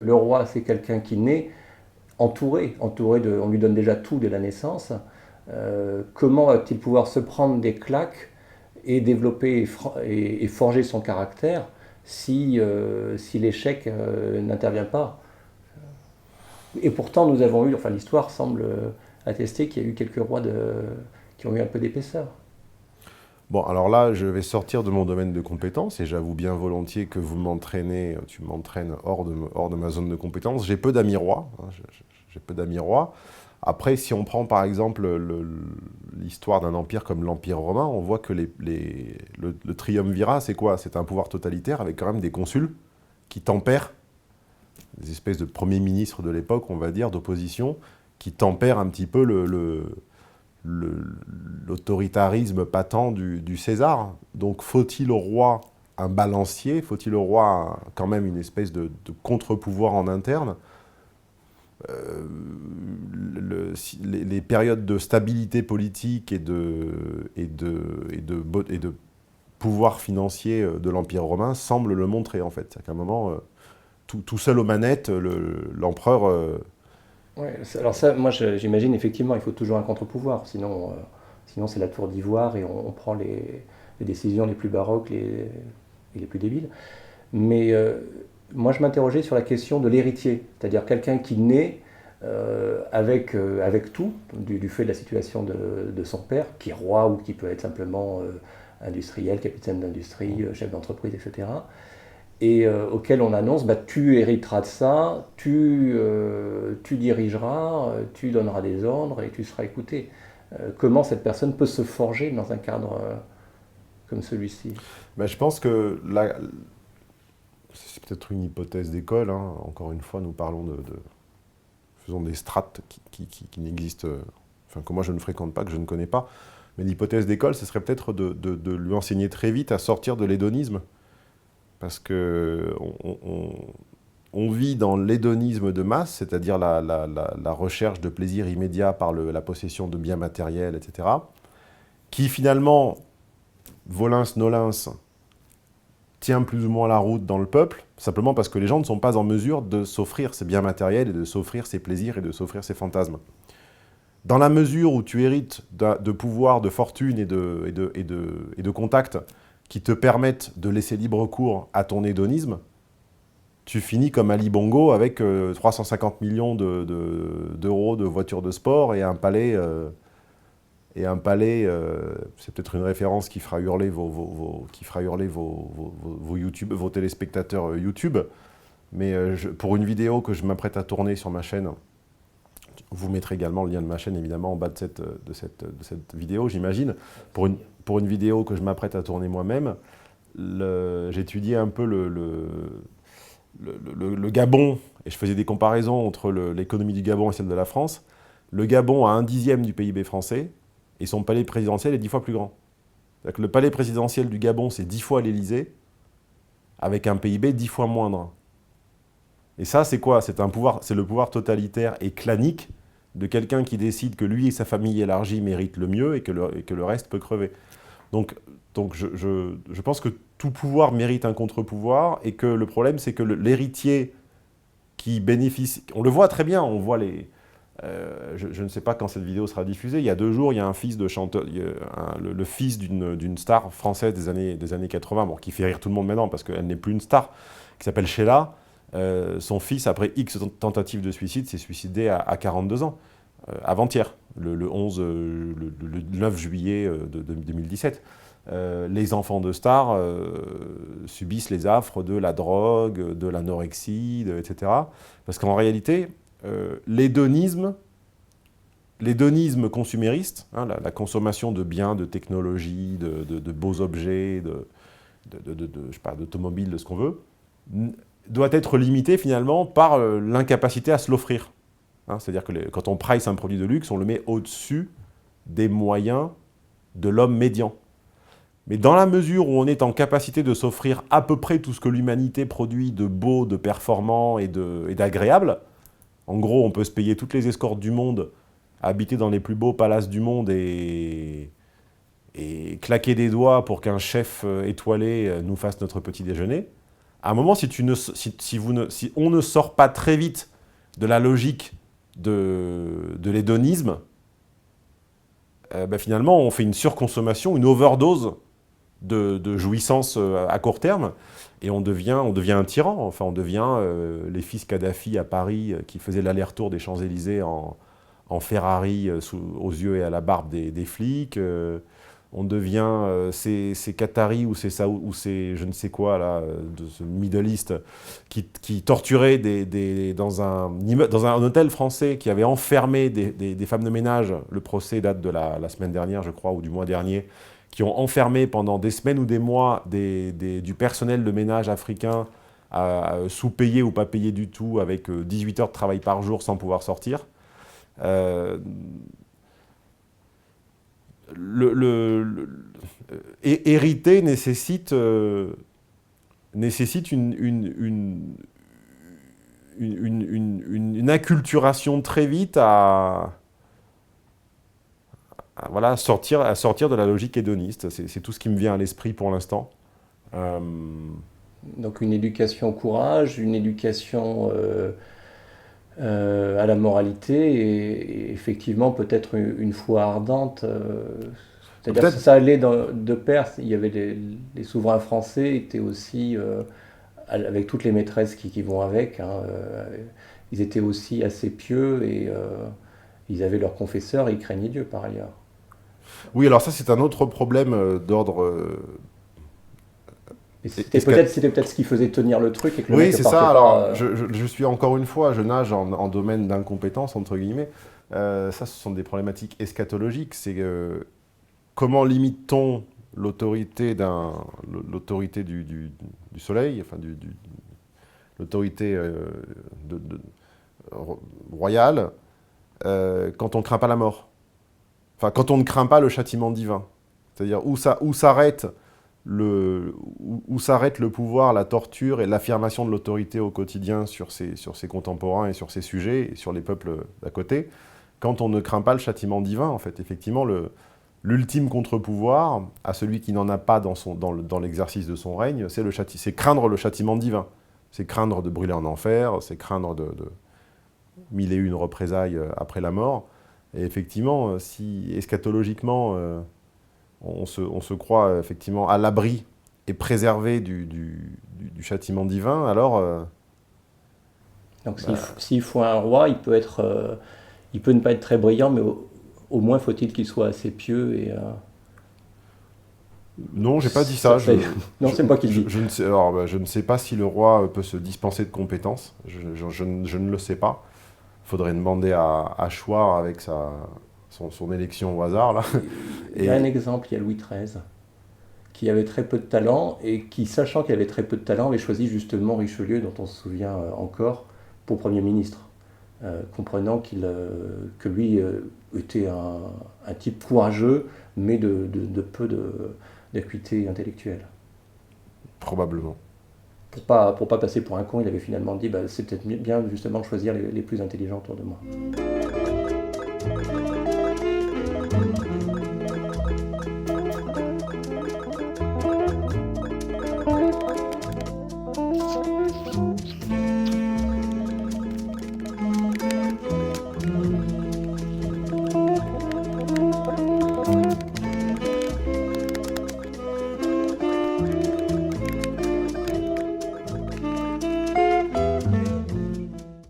Le roi, c'est quelqu'un qui naît entouré on lui donne déjà tout dès la naissance. Comment va-t-il pouvoir se prendre des claques et développer et forger son caractère si l'échec n'intervient pas? Et pourtant, nous avons eu, enfin l'histoire semble attester qu'il y a eu quelques rois qui ont eu un peu d'épaisseur. Bon, alors là, je vais sortir de mon domaine de compétences et j'avoue bien volontiers que tu m'entraînes hors de ma zone de compétences. J'ai peu d'amis rois, hein, j'ai peu d'amis rois. Après, si on prend par exemple l'histoire d'un empire comme l'Empire romain, on voit que le triumvirat, c'est quoi? C'est un pouvoir totalitaire avec quand même des consuls qui tempèrent, des espèces de premiers ministres de l'époque, on va dire, d'opposition, qui tempèrent un petit peu l'autoritarisme patent du César. Donc faut-il au roi un balancier? Faut-il au roi quand même une espèce de contre-pouvoir en interne? euh, les périodes de stabilité politique et de pouvoir financier de l'Empire romain semblent le montrer en fait. C'est qu'à un moment, tout seul aux manettes, l'empereur... Ouais, alors ça, moi j'imagine effectivement, il faut toujours un contre-pouvoir, sinon c'est la tour d'ivoire et on prend les décisions les plus baroques et les plus débiles. Mais moi je m'interrogeais sur la question de l'héritier, c'est-à-dire quelqu'un qui naît avec tout, du fait de la situation de son père, qui est roi ou qui peut être simplement industriel, capitaine d'industrie, chef d'entreprise, etc. Et auquel on annonce bah, tu hériteras de ça, tu dirigeras, tu donneras des ordres et tu seras écouté. Comment cette personne peut se forger dans un cadre comme celui-ci? Ben, je pense que là, c'est peut-être une hypothèse d'école, hein. Encore une fois, nous parlons faisons des strates qui n'existent, enfin que moi je ne fréquente pas, que je ne connais pas. Mais l'hypothèse d'école, ce serait peut-être de lui enseigner très vite à sortir de l'hédonisme. Parce que on vit dans l'hédonisme de masse, c'est-à-dire la recherche de plaisir immédiat par la possession de biens matériels, etc., qui finalement, volens nolens, tient plus ou moins la route dans le peuple, simplement parce que les gens ne sont pas en mesure de s'offrir ces biens matériels et de s'offrir ces plaisirs et de s'offrir ces fantasmes. Dans la mesure où tu hérites de pouvoir, de fortune et de contacts qui te permettent de laisser libre cours à ton hédonisme, tu finis comme Ali Bongo avec 350 millions d'euros de voitures de sport et un palais. C'est peut-être une référence qui fera hurler vos téléspectateurs YouTube. Mais pour une vidéo que je m'apprête à tourner sur ma chaîne, vous mettrez également le lien de ma chaîne évidemment en bas de cette vidéo, j'imagine. Pour une vidéo que je m'apprête à tourner moi-même, j'ai étudié un peu le Gabon, et je faisais des comparaisons entre l'économie du Gabon et celle de la France. Le Gabon a 1/10 du PIB français, et son palais présidentiel est 10 fois plus grand. C'est-à-dire que le palais présidentiel du Gabon, c'est 10 fois l'Élysée, avec un PIB 10 fois moindre. Et ça, c'est quoi? C'est le pouvoir totalitaire et clanique de quelqu'un qui décide que lui et sa famille élargie méritent le mieux et que le reste peut crever. Donc, donc je pense que tout pouvoir mérite un contre-pouvoir et que le problème, c'est que l'héritier qui bénéficie... On le voit très bien, on voit les... je ne sais pas quand cette vidéo sera diffusée. Il y a 2 jours, il y a un fils de chanteur, le fils d'une star française des années 80, bon, qui fait rire tout le monde maintenant parce qu'elle n'est plus une star, qui s'appelle Sheila. Son fils, après X tentatives de suicide, s'est suicidé à 42 ans, avant-hier, le 9 juillet de 2017. Les enfants de stars subissent les affres de la drogue, de l'anorexie, etc. Parce qu'en réalité, l'hédonisme consumériste, hein, la consommation de biens, de technologies, de beaux objets, je sais pas, d'automobiles, de ce qu'on veut, doit être limité finalement par l'incapacité à se l'offrir. Hein, c'est-à-dire que quand on price un produit de luxe, on le met au-dessus des moyens de l'homme médian. Mais dans la mesure où on est en capacité de s'offrir à peu près tout ce que l'humanité produit de beau, de performant et d'agréable, en gros, on peut se payer toutes les escortes du monde, habiter dans les plus beaux palaces du monde et claquer des doigts pour qu'un chef étoilé nous fasse notre petit déjeuner. À un moment, si on ne sort pas très vite de la logique de l'hédonisme, finalement, on fait une surconsommation, une overdose de jouissance à court terme, et on devient un tyran. Enfin, on devient les fils Kadhafi à Paris qui faisaient l'aller-retour des Champs-Élysées en Ferrari aux yeux et à la barbe des flics. On devient ces Qataris ou ces je ne sais quoi, là, de ce Middle East, qui torturaient dans un hôtel français, qui avait enfermé des femmes de ménage. Le procès date de la semaine dernière, je crois, ou du mois dernier, qui ont enfermé pendant des semaines ou des mois du personnel de ménage africain, sous-payé ou pas payé du tout, avec 18 heures de travail par jour sans pouvoir sortir. Hériter nécessite une acculturation très vite voilà, à sortir de la logique hédoniste. C'est tout ce qui me vient à l'esprit pour l'instant. Donc une éducation au courage, une éducation à la moralité et effectivement peut-être une foi ardente. C'est-à-dire que ça allait de pair. Il y avait les souverains français étaient aussi, avec toutes les maîtresses qui vont avec, hein, ils étaient aussi assez pieux et ils avaient leur confesseur et ils craignaient Dieu par ailleurs. Oui, alors ça c'est un autre problème d'ordre... C'était peut-être ce qui faisait tenir le truc et que le oui, mec c'est partait ça. pas, Alors, je suis encore une fois, je nage en domaine d'incompétence, entre guillemets. Ça, ce sont des problématiques eschatologiques. C'est comment limite-t-on l'autorité du soleil, enfin l'autorité royale, quand on ne craint pas la mort. Enfin, quand on ne craint pas le châtiment divin. C'est-à-dire où s'arrête le pouvoir, la torture et l'affirmation de l'autorité au quotidien sur ses contemporains et sur ses sujets, et sur les peuples d'à côté, quand on ne craint pas le châtiment divin, en fait. Effectivement, l'ultime contre-pouvoir à celui qui n'en a pas dans l'exercice de son règne, c'est craindre le châtiment divin. C'est craindre de brûler en enfer, c'est craindre de mille et une représailles après la mort. Et effectivement, si eschatologiquement, on se croit effectivement à l'abri et préservé du châtiment divin, alors... Donc s'il faut un roi, il peut ne pas être très brillant, mais au moins faut-il qu'il soit assez pieux et... Non, j'ai pas dit ça. Non, c'est moi qui le dis. Je ne sais pas si le roi peut se dispenser de compétences. Je ne le sais pas. Il faudrait demander à Chouard avec son élection au hasard, là. Il y a un exemple, il y a Louis XIII, qui avait très peu de talent et qui, sachant qu'il avait très peu de talent, avait choisi justement Richelieu, dont on se souvient encore, pour Premier ministre, comprenant que lui était un type courageux, mais de peu d'acuité intellectuelle. Probablement. Pour pas passer pour un con, il avait finalement dit c'est peut-être bien justement de choisir les plus intelligents autour de moi.